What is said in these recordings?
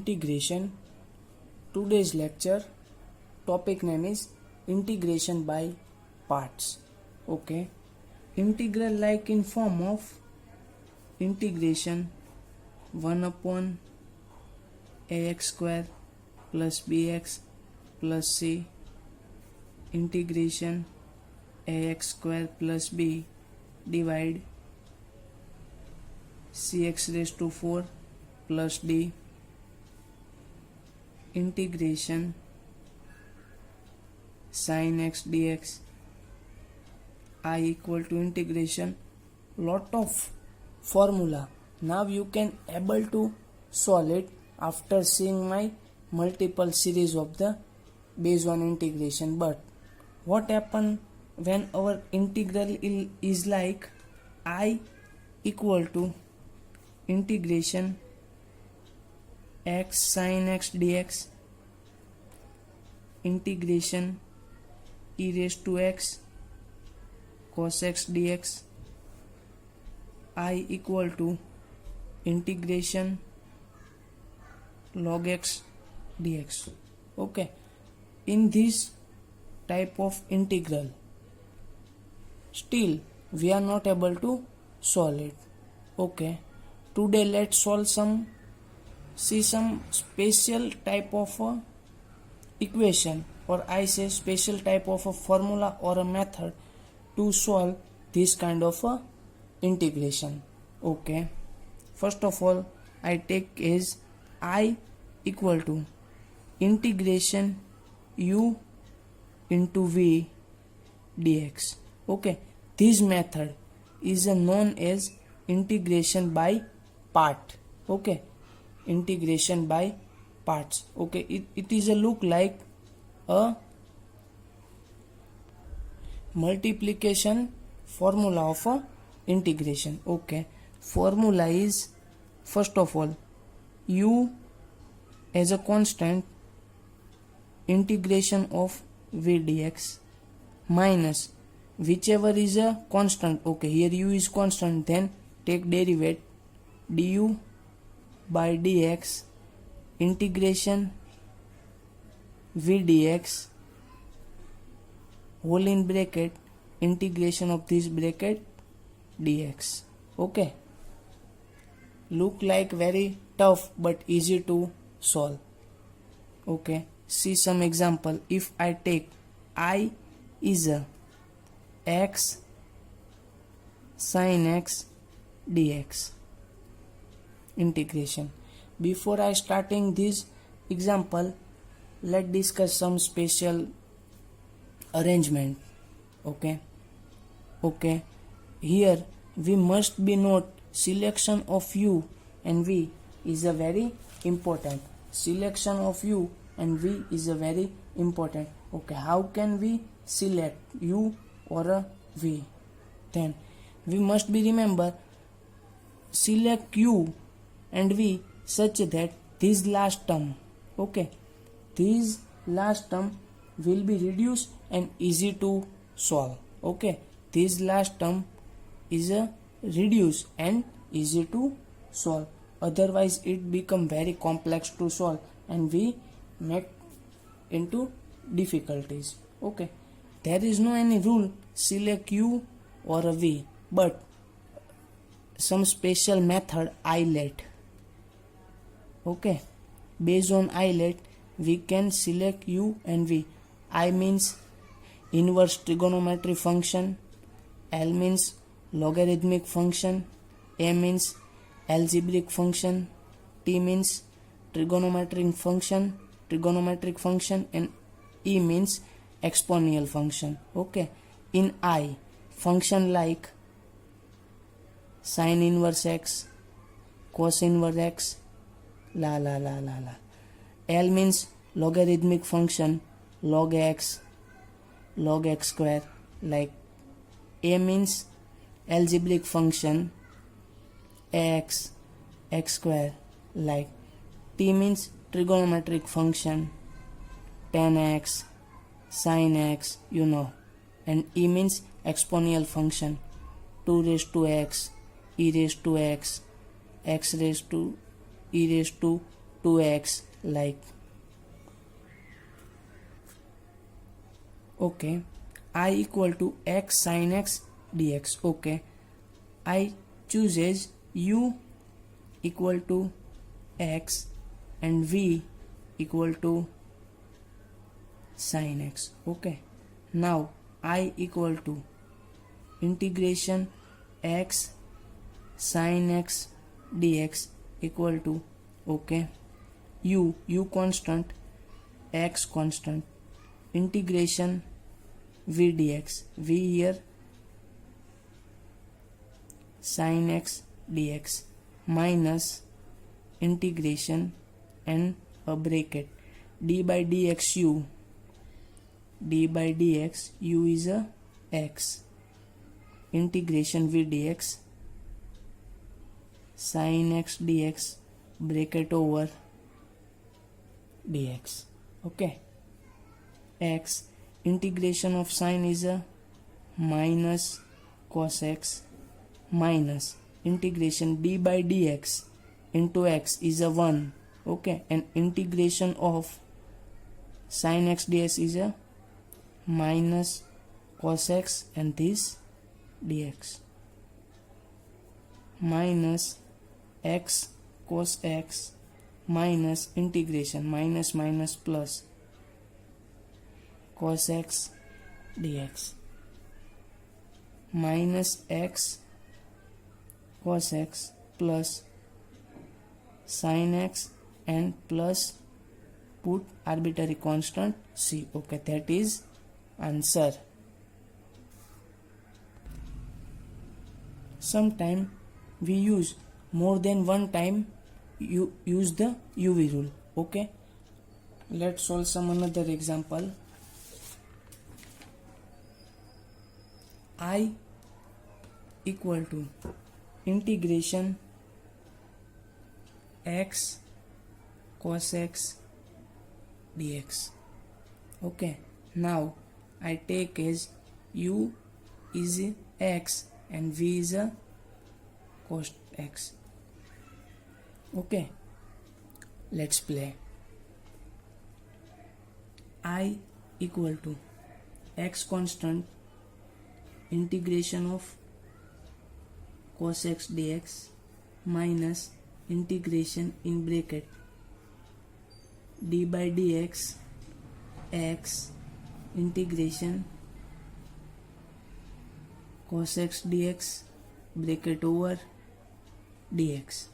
integration. Today's lecture topic name is integration by parts. Okay, integral like in form of integration 1 upon ax square plus bx plus c, integration ax square plus b divide cx raised to 4 plus d, integration sin x dx, I equal to integration, lot of formula. Now you can able to solve it after seeing my multiple series of the based on integration. But what happen when our integral is like I equal to integration x sin x dx, integration e raised to x cos x dx, I equal to integration log x dx. Okay, in this type of integral still we are not able to solve it. Okay, today let's solve some special type of equation, or I say special type of a formula or a method to solve this kind of integration. Okay, first of all I take is I equal to integration u into v dx. Okay, this method is known as integration by part. Okay, integration by parts. Okay, it is a look like a multiplication formula of a integration. Okay, formula is first of all u as a constant, integration of v dx minus whichever is a constant. Okay, here u is constant, then take derivative du by dx integration v dx whole in bracket integration of this bracket dx. Okay, look like very tough but easy to solve. Okay, see some example. If I take I is a x sin x dx integration. Before I starting this example, let's discuss some special arrangement. Okay, here we must be note selection of u and v is a very important. Selection of u and v is a very important. Okay, how can we select u or a v? Then we must be remember select u and v such that this last term, okay, this last term will be reduced and easy to solve. Okay, this last term is a reduce and easy to solve, otherwise it become very complex to solve and we make into difficulties. Okay, there is no any rule select u or a v, but some special method I let. Okay, based on I let we can select u and v. I means inverse trigonometry function, L means logarithmic function, A means algebraic function, T means trigonometric function, and E means exponential function. Okay, in I function like sin inverse x, cos inverse x, L means logarithmic function log x square, like A means algebraic function x square, like T means trigonometric function tan x sin x, and E means exponential function 2 raised to x e raised to x raised to e raised to 2x like. Okay, I equal to x sin x dx. Okay, I chooses u equal to x and v equal to sin x. Okay, now I equal to integration x sin x dx equal to, okay, u constant, x constant, integration v dx, v here sin x dx minus integration and a bracket d by dx u, d by dx u is a x, integration v dx sin x dx bracket over dx. Okay, x integration of sin is a minus cos x minus integration d by dx into x is a 1. Okay, and integration of sin x dx is a minus cos x and this dx minus x cos x minus integration minus minus plus cos x dx minus x cos x plus sin x and plus put arbitrary constant c. Okay, that is answer. Sometime we use more than one time you use the UV rule. Okay, let's solve some another example. I equal to integration x cos x dx. Okay, now I take as u is x and v is a cos x. Okay, let's play. I equal to x constant integration of cos x dx minus integration in bracket d by dx x integration cos x dx bracket over dx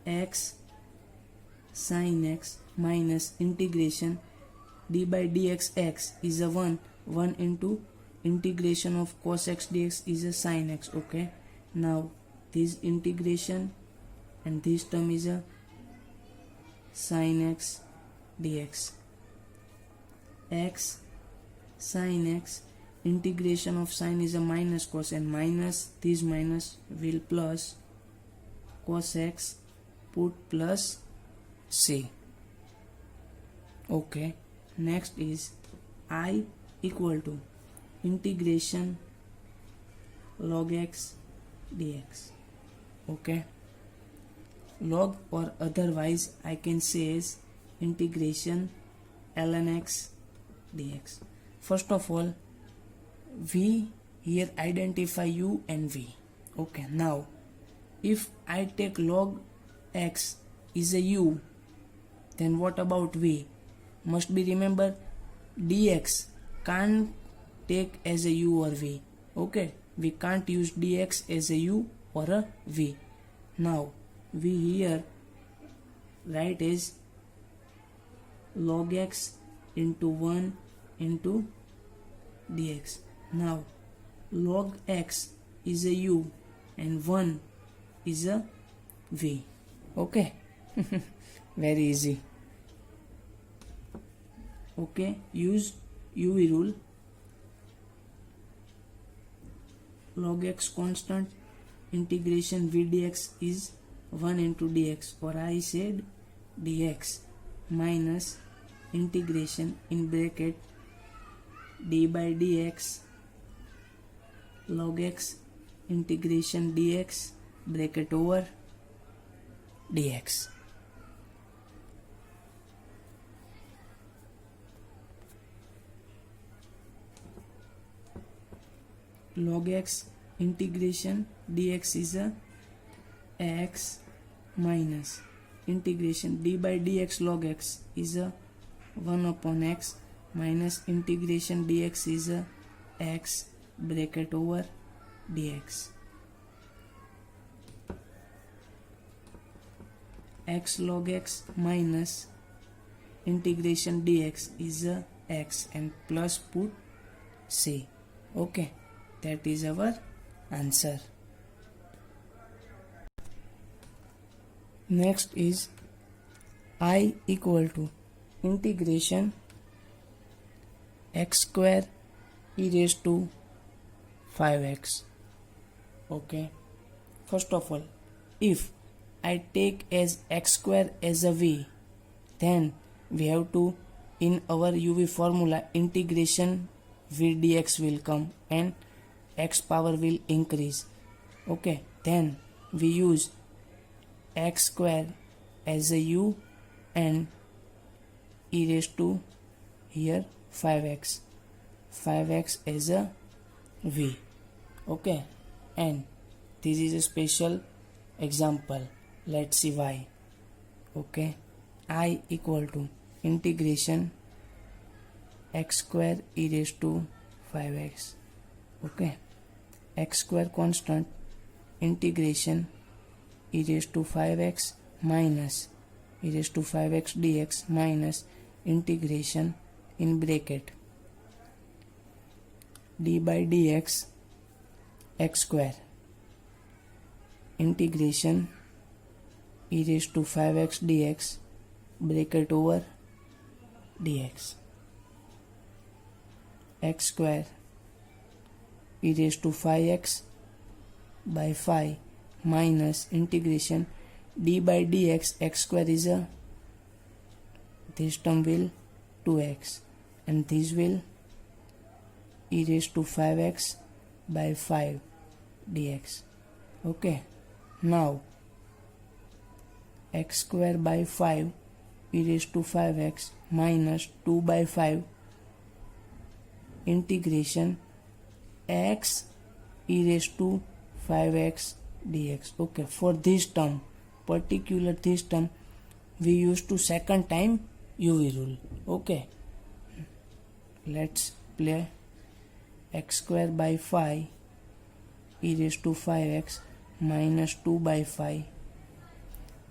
x sin x minus integration d by dx x is a 1 into integration of cos x dx is a sin x. Okay, now this integration and this term is a sin x dx x sin x integration of sin is a minus cos and minus this minus will plus cos x put plus c. Okay, next is I equal to integration log x dx. Okay, log or otherwise I can say is integration ln x dx. First of all, we here identify u and v. Okay, now if I take log x is a u, then what about v? Must be remember dx can't take as a u or v. Okay, we can't use dx as a u or a v. Now we here write as log x into 1 into dx. Now log x is a u and 1 is a v. Okay, very easy. Okay, use UV rule. Log x constant integration v dx is 1 into dx, or I said dx minus integration in bracket d by dx log x integration dx bracket over dx. log x integration dx is a x minus integration d by dx log x is a 1 upon x minus integration dx is a x bracket over dx. X log x minus integration dx is a x and plus put c. Okay, that is our answer. Next is I equal to integration x square e raised to 5x. Okay, first of all, if I take as x square as a v, then we have to, in our UV formula, integration v dx will come and x power will increase. Okay, then we use x square as a u and e raised to here 5x as a v. Okay, and this is a special example. Let's see why. Okay, I equal to integration x square e raised to 5x. Okay, x square constant, integration e raised to 5x minus e raised to 5x dx minus integration in bracket d by dx x square integration e raised to 5x dx bracket over dx x square e raised to 5x by 5 minus integration d by dx x square is a, this term will 2x and this will e raised to 5x by 5 dx. Okay, now x square by 5 e raised to 5x minus 2 by 5 integration x e raised to 5x dx. Okay, for this term, particular this term, we used to second time UV rule. Okay, let's play x square by 5 e raised to 5x minus 2 by 5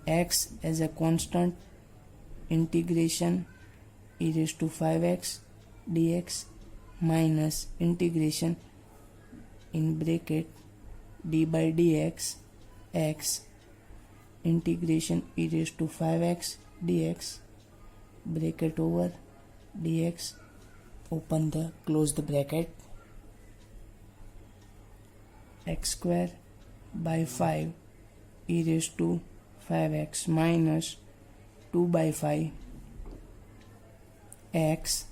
x as a constant, integration e raised to 5x dx minus integration in bracket d by dx x integration e raised to 5x dx bracket over dx, open the close the bracket, x square by 5 e raised to 5x minus 2 by 5 x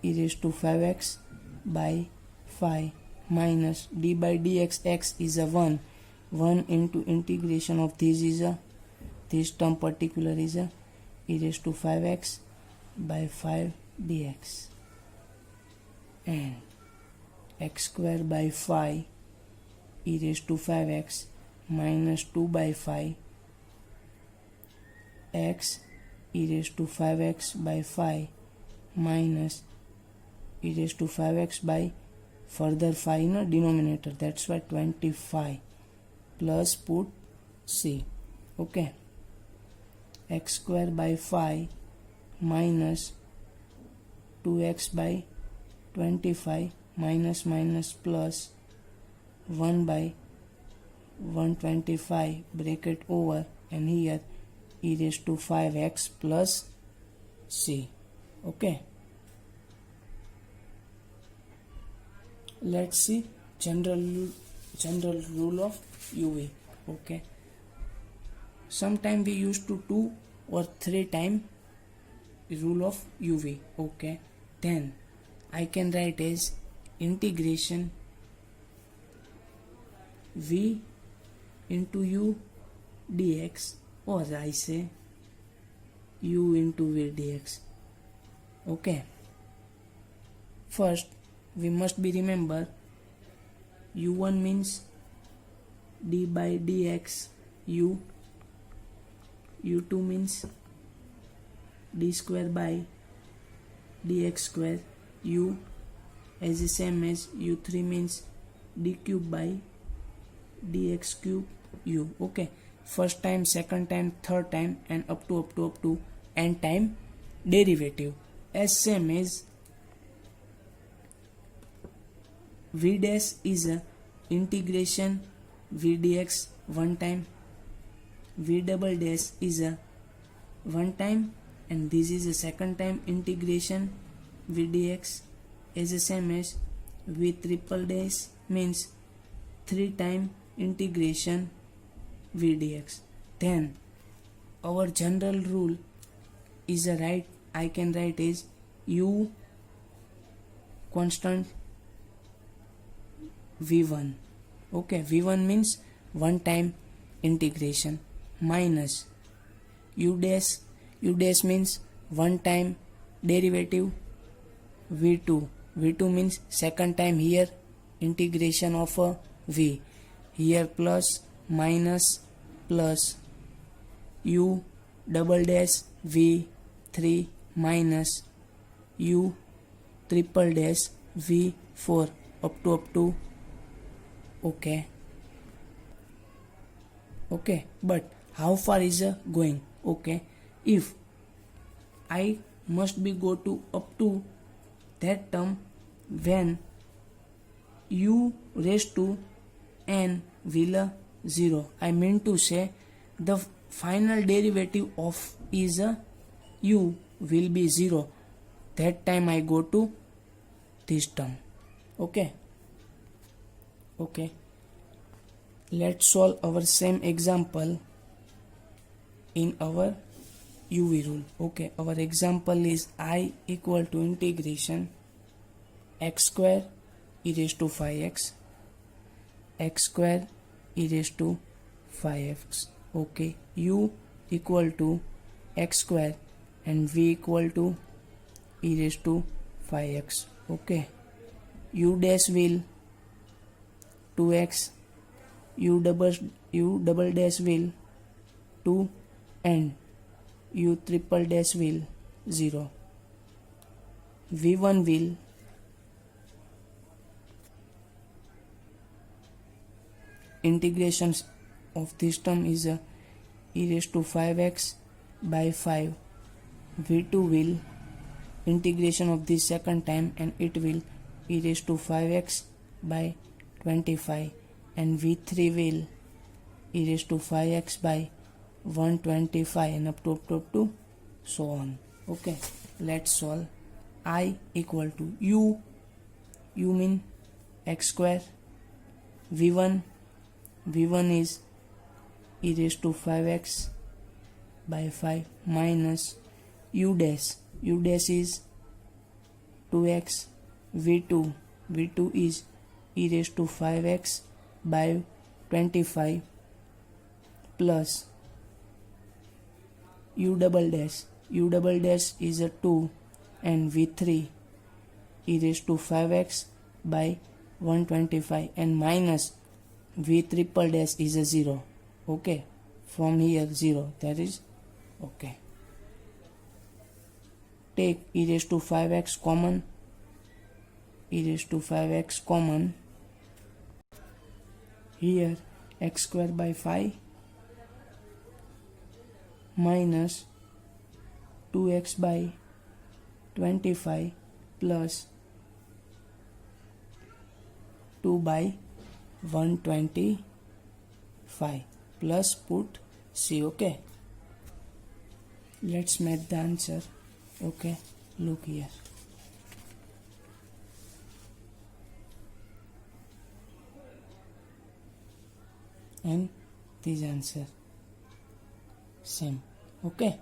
e raised to 5x by 5 minus d by dx x is a 1 into integration of this is a, this term particular is a e raised to 5x by 5 dx and x square by 5 e raised to 5x minus 2 by 5 x e raised to 5x by 5 minus e raised to 5x by further 5 in a denominator, that's why 25 plus put c. Okay, x square by 5 minus 2x by 25 minus minus plus 1 by 125 bracket over and here e raised to 5x plus c. Okay, let's see general rule of UV. Okay, sometime we used to 2 or 3 time rule of UV. Okay, then I can write as integration v into u dx, or I say u into v dx. Okay, first we must be remember u1 means d by dx u2 means d square by dx square u as the same as u3 means d cube by dx cube u. Okay, first time, second time, third time, and up to n time derivative as same as v dash is a integration v dx one time, v double dash is a one time, and this is a second time integration v dx is the same as v triple dash means three time integration v dx. Then our general rule is a right, I can write is u constant v1. Okay, v1 means one time integration minus u dash means one time derivative v2 means second time here integration of a v, here plus minus plus u double dash v3 minus u triple dash v4 up to okay, but how far is going? Okay, if I must be go to up to that term when u raised to n will 0, I mean to say the final derivative of is u will be 0, that time I go to this term. Okay, let's solve our same example in our UV rule. Okay, our example is I equal to integration x square e raised to 5x, x square e raised to 5x. Okay, u equal to x square and v equal to e raised to 5x. Okay, u dash will 2x, u double dash will 2 and u triple dash will 0. v1 will integrations of this term is e raised to 5x by 5. v2 will integration of this second time and it will e raised to 5x by 25, and v3 will e raised to 5x by 125 and up to so on. Okay, let's solve. I equal to u mean x square, v1 is e raised to 5x by 5 minus u dash is 2x, v2 is e raised to 5x by 25 plus u double dash is a 2 and v3 e raised to 5x by 125 and minus v triple dash is a 0. Okay, from here 0, that is okay. Take e raised to 5x common, here x square by 5 minus 2x by 25 plus 2 by 125 plus put c. Okay, let's make the answer. Okay, look here. And this answer same. Okay,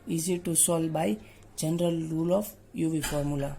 easy to solve by general rule of UV formula.